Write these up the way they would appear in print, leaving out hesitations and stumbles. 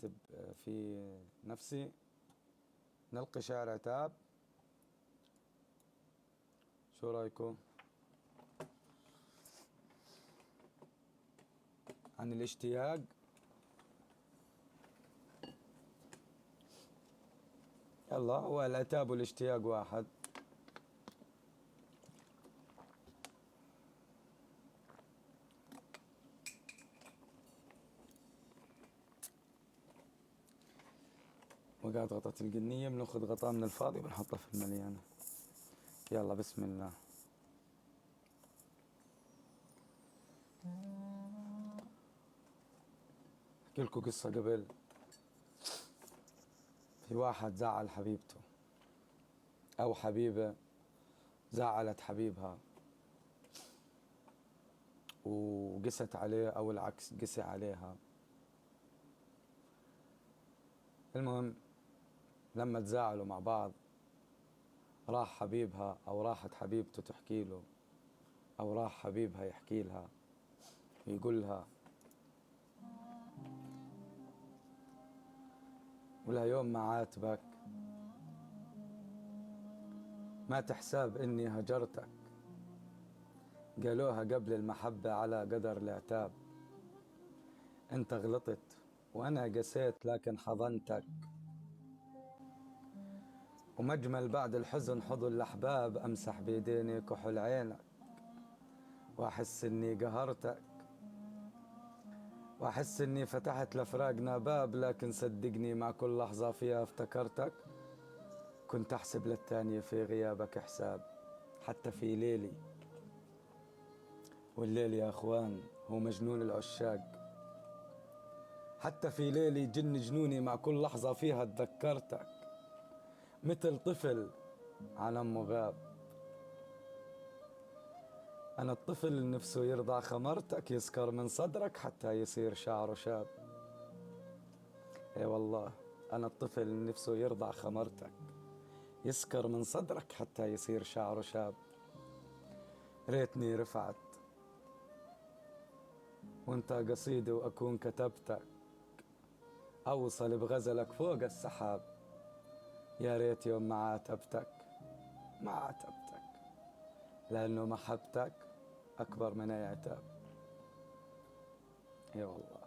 أكتب في نفسي نلقي شعر عتاب. شو رأيكم؟ عن الاشتياق. يلا، هو العتاب والاشتياق واحد. وقعت غطت القنية، بناخذ غطاء من الفاضي ونحطه في المليانة. يلا بسم الله. احكي لكم قصة قبل. في واحد زعل حبيبته، او حبيبة زعلت حبيبها وقست عليه، او العكس قسي عليها. المهم لما تزاعلوا مع بعض، راح حبيبها او راحت حبيبته تحكي له، او راح حبيبها يحكي لها، يقول لها: ولا يوم ما عاتبك ما تحساب اني هجرتك، قالوها قبل المحبة على قدر العتاب. انت غلطت وانا قسيت لكن حضنتك، ومجمل بعد الحزن حضن الاحباب، امسح بيديني كحل عينك واحس اني قهرتك، واحس اني فتحت لفراقنا باب، لكن صدقني مع كل لحظة فيها افتكرتك. كنت احسب للتانية في غيابك حساب، حتى في ليلي، والليل يا اخوان هو مجنون العشاق. حتى في ليلي جن جنوني، مع كل لحظة فيها تذكرتك، مثل طفل عن أمه غاب. أنا الطفل اللي نفسه يرضع خمرتك، يسكر من صدرك حتى يصير شعره شاب. اي والله أنا الطفل اللي نفسه يرضع خمرتك، يسكر من صدرك حتى يصير شعره شاب. ريتني رفعت وانت قصيدي وأكون كتبتك، أوصل بغزلك فوق السحاب. يا ريت يوم ما عاتبتك، ما عاتبتك، لأنه محبتك أكبر من أي عتاب. اي والله.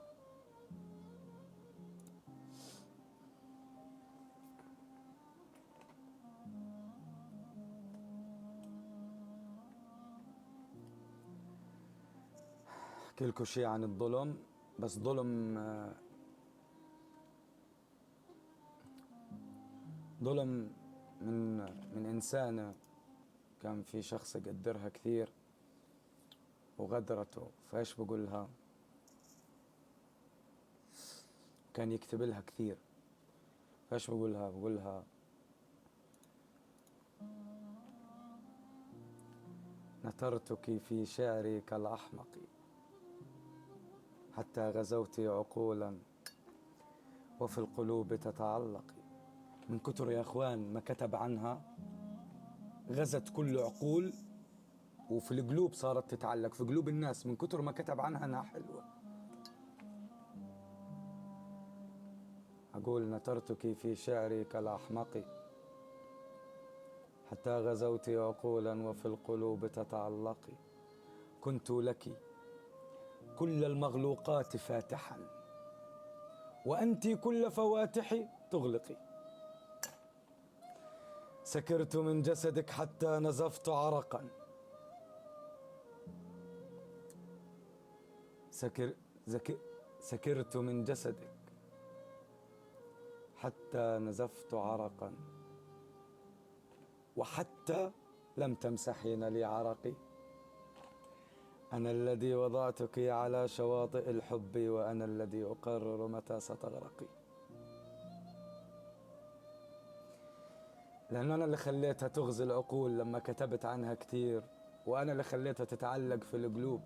احكي لكم شيء عن الظلم، بس ظلم ظلم من إنسانة كان في شخص يقدرها كثير وغدرته. فايش بقولها؟ كان يكتب لها كثير. فايش بقولها؟ بقولها: نثرتك في شعري كالأحمق، حتى غزوت عقولا وفي القلوب تتعلقي. من كتر يا اخوان ما كتب عنها، غزت كل عقول، وفي القلوب صارت تتعلق في قلوب الناس من كتر ما كتب عنها انها حلوة. أقول: نثرتك في شعري كالأحمق، حتى غزوت عقولا وفي القلوب تتعلقي. كنت لك كل المغلوقات فاتحا، وأنت كل فواتحي تغلقي. سكرت من جسدك حتى نزفت عرقا، سكرت من جسدك حتى نزفت عرقا، وحتى لم تمسحين لي عرقي. أنا الذي وضعتك على شواطئ الحب، وأنا الذي أقرر متى ستغرقي. لأنه أنا اللي خليتها تغزي العقول لما كتبت عنها كثير، وأنا اللي خليتها تتعلق في القلوب.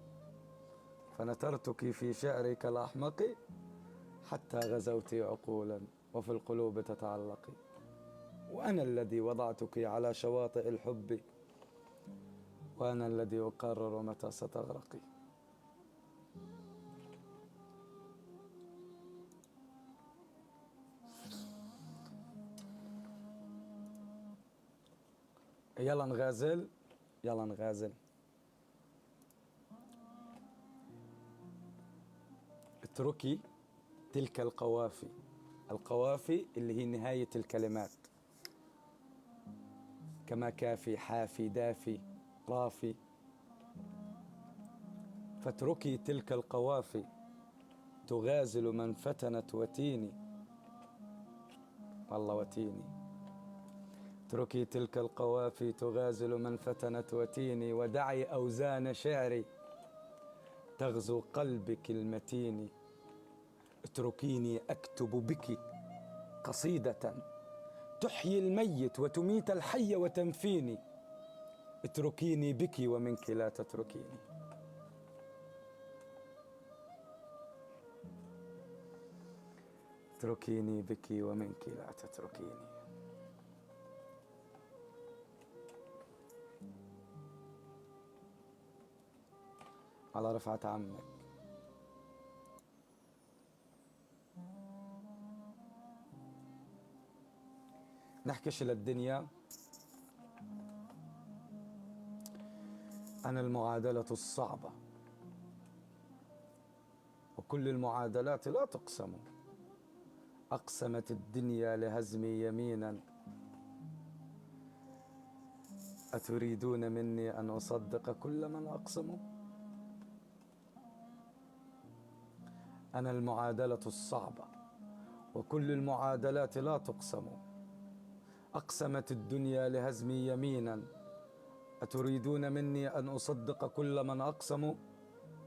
فنثرتك في شعري كالأحمق، حتى غزوت عقولا وفي القلوب تتعلقي. وأنا الذي وضعتك على شواطئ الحب، وأنا الذي أقرر متى ستغرقي. يلا نغازل، يلا نغازل. اتركي تلك القوافي، القوافي اللي هي نهاية الكلمات، كما كافي حافي دافي رافي. فاتركي تلك القوافي تغازل من فتنت وتيني، والله وتيني. اتركي تلك القوافي تغازل من فتنت وتيني، ودعي أوزان شعري تغزو قلبك المتين. اتركيني أكتب بك قصيدة تحيي الميت وتميت الحي وتنفيني. اتركيني بك ومنك لا تتركيني. اتركيني بك ومنك لا تتركيني. على رفعة عمك. نحكيش للدنيا عن المعادلة الصعبة، وكل المعادلات لا تقسم. أقسمت الدنيا لهزمي يمينا، أتريدون مني أن أصدق كل من أقسم؟ أنا المعادلة الصعبة، وكل المعادلات لا تقسم. أقسمت الدنيا لهزمي يمينا، أتريدون مني أن أصدق كل من أقسم؟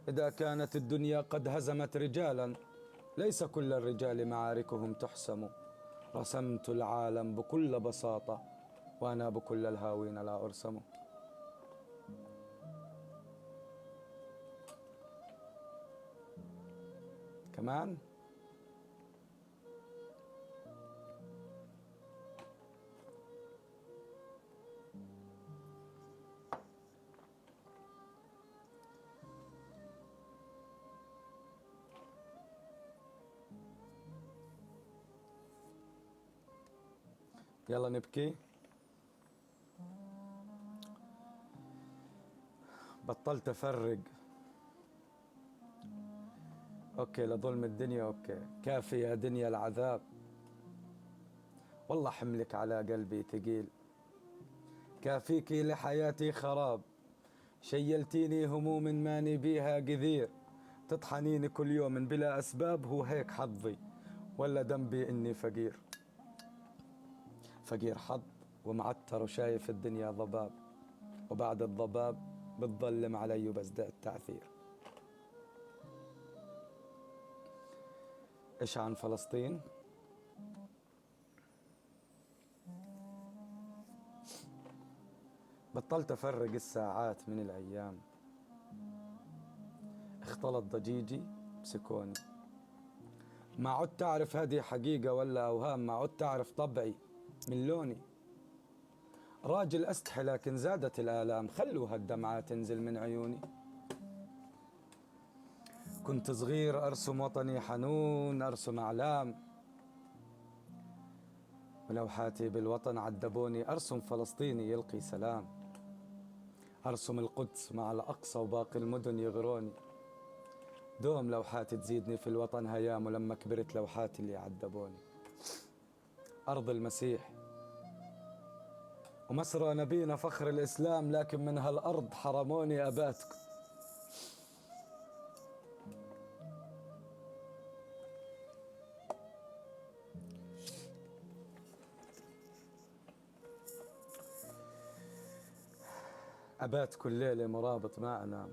إذا كانت الدنيا قد هزمت رجالا، ليس كل الرجال معاركهم تحسم. رسمت العالم بكل بساطة، وأنا بكل الهاوين لا أرسم. كمان يلا نبكي. بطلت أفرق. أوكي لظلم الدنيا، أوكي كافي يا دنيا العذاب. والله حملك على قلبي ثقيل، كافيكي لحياتي خراب. شيلتيني هموم ماني بيها قذير، تطحنيني كل يوم بلا أسباب. هو هيك حظي ولا ذنبي إني فقير؟ فقير حظ ومعتر وشايف الدنيا ضباب، وبعد الضباب بتظلم علي وبزداد تعثير. إيش عن فلسطين؟ بطلت أفرق الساعات من الأيام، اختلط ضجيجي بسكوني. ما عدت أعرف هذه حقيقة ولا أوهام، ما عدت أعرف طبعي من لوني. راجل أستحي لكن زادت الآلام، خلوا هالدمعة تنزل من عيوني. كنت صغير أرسم وطني حنون، أرسم أعلام، ولوحاتي بالوطن عذبوني. أرسم فلسطيني يلقي سلام، أرسم القدس مع الأقصى وباقي المدن يغروني. دوم لوحاتي تزيدني في الوطن هيام، ولما كبرت لوحاتي اللي عذبوني. أرض المسيح ومسرى نبينا فخر الإسلام، لكن من هالأرض حرموني أباتكم. أبات كل ليلة مرابط ما أنام،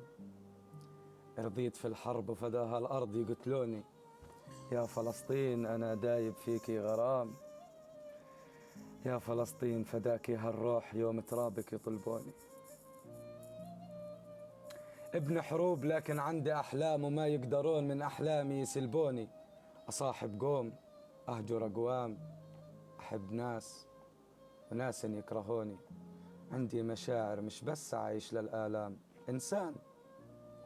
رضيت في الحرب وفداها الأرض يقتلوني. يا فلسطين أنا دايب فيكي غرام، يا فلسطين فداكي هالروح يوم ترابك يطلبوني. ابن حروب لكن عندي أحلام، وما يقدرون من أحلامي يسلبوني. أصاحب قوم أهجر أقوام، أحب ناس وناس يكرهوني. عندي مشاعر مش بس عايش للآلام، إنسان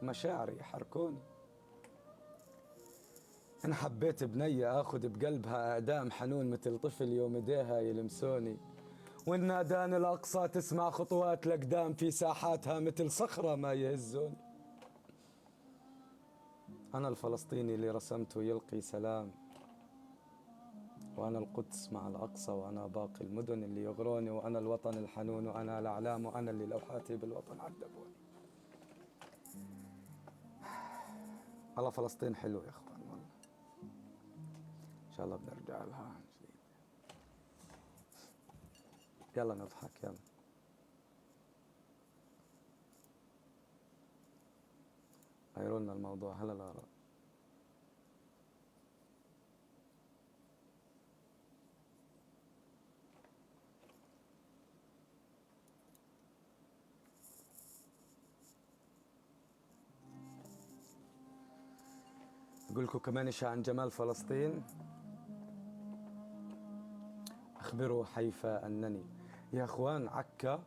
مشاعري يحركوني. إن حبيت بنية آخذ بقلبها إعدام، حنون مثل طفل يوم إيديها يلمسوني. والنادان الأقصى تسمع خطوات الأقدام في ساحاتها مثل صخرة ما يهزون. أنا الفلسطيني اللي رسمته يلقي سلام، وأنا القدس مع الأقصى، وأنا باقي المدن اللي يغروني، وأنا الوطن الحنون، وأنا الأعلام، وأنا اللي لوحاتي بالوطن عذبوني. والله فلسطين حلو يا إخوان والله، إن شاء الله بنرجع لها. يلا نضحك يلا. غيروا لنا الموضوع هلا لا لا. أقول لكم كمان شيء عن جمال فلسطين. أخبروا حيفا أنني، يا أخوان عكا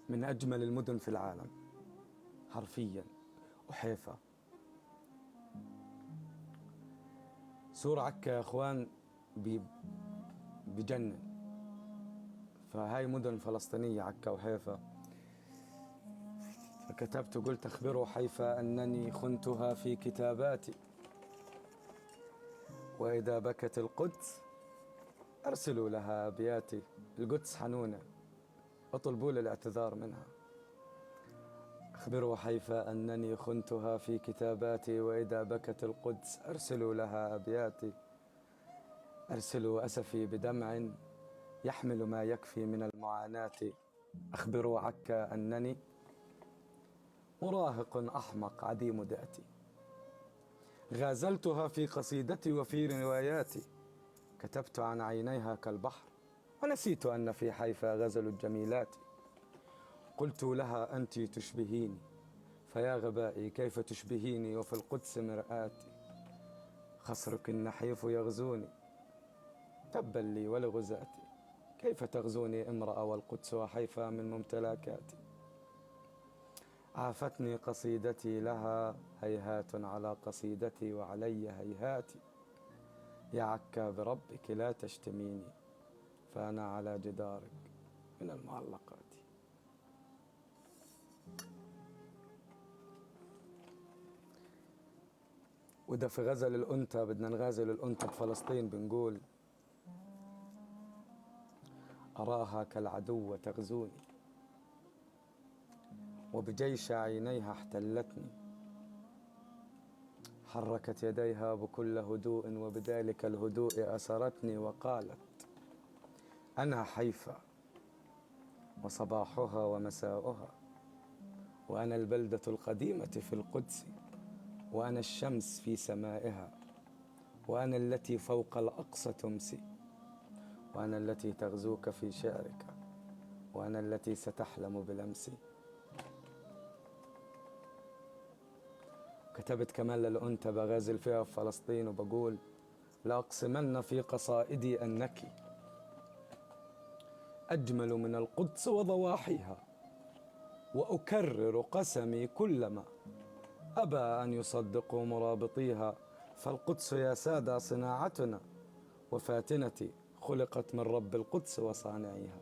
من أجمل المدن في العالم حرفيا، وحيفا سور عكا يا أخوان بجنن. فهاي مدن فلسطينية عكا وحيفا. فكتبت وقلت أخبروا حيفا أنني خنتها في كتاباتي، وإذا بكت القدس أرسلوا لها أبياتي. القدس حنونة، اطلبوا لي الاعتذار منها. أخبروا حيفا أنني خنتها في كتاباتي، وإذا بكت القدس أرسلوا لها أبياتي. أرسلوا أسفي بدمع يحمل ما يكفي من المعاناة. أخبروا عكا أنني مراهق أحمق عديم ذاتي. غازلتها في قصيدتي وفي رواياتي، كتبت عن عينيها كالبحر، ونسيت أن في حيفا غزل الجميلات. قلت لها أنت تشبهيني، فيا غبائي كيف تشبهيني وفي القدس مرآتي. خصرك النحيف يغزوني، تبا لي ولغزاتي. كيف تغزوني امرأة والقدس وحيفا من ممتلكاتي. عافتني قصيدتي لها هيهات على قصيدتي وعلي هيهاتي. يا عكا بربك لا تشتميني، فأنا على جدارك من المعلقات. وده في غزل الأنثى، بدنا نغازل الأنثى بفلسطين، بنقول أراها كالعدو تغزوني، وبجيش عينيها احتلتني. حركت يديها بكل هدوء، وبذلك الهدوء أسرتني وقالت أنا حيفا وصباحها ومساؤها، وأنا البلدة القديمة في القدس، وأنا الشمس في سمائها، وأنا التي فوق الأقصى تمسي، وأنا التي تغزوك في شعرك، وأنا التي ستحلم بلمسي. كتبت كمان للأنثى بغازل فيها في فلسطين وبقول لأقسمن في قصائدي أنك أجمل من القدس وضواحيها، وأكرر قسمي كلما أبى أن يصدقوا مرابطيها. فالقدس يا سادة صناعتنا، وفاتنتي خلقت من رب القدس وصانعيها.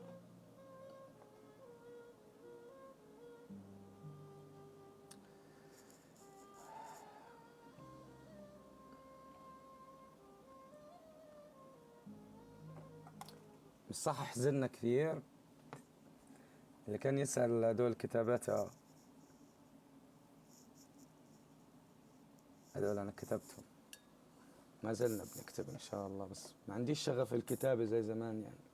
مش صح حزننا كثير؟ اللي كان يسأل هدول كتابات هدول أنا كتبتهم، ما زلنا بنكتب إن شاء الله، بس ما عنديش شغف الكتابة زي زمان يعني.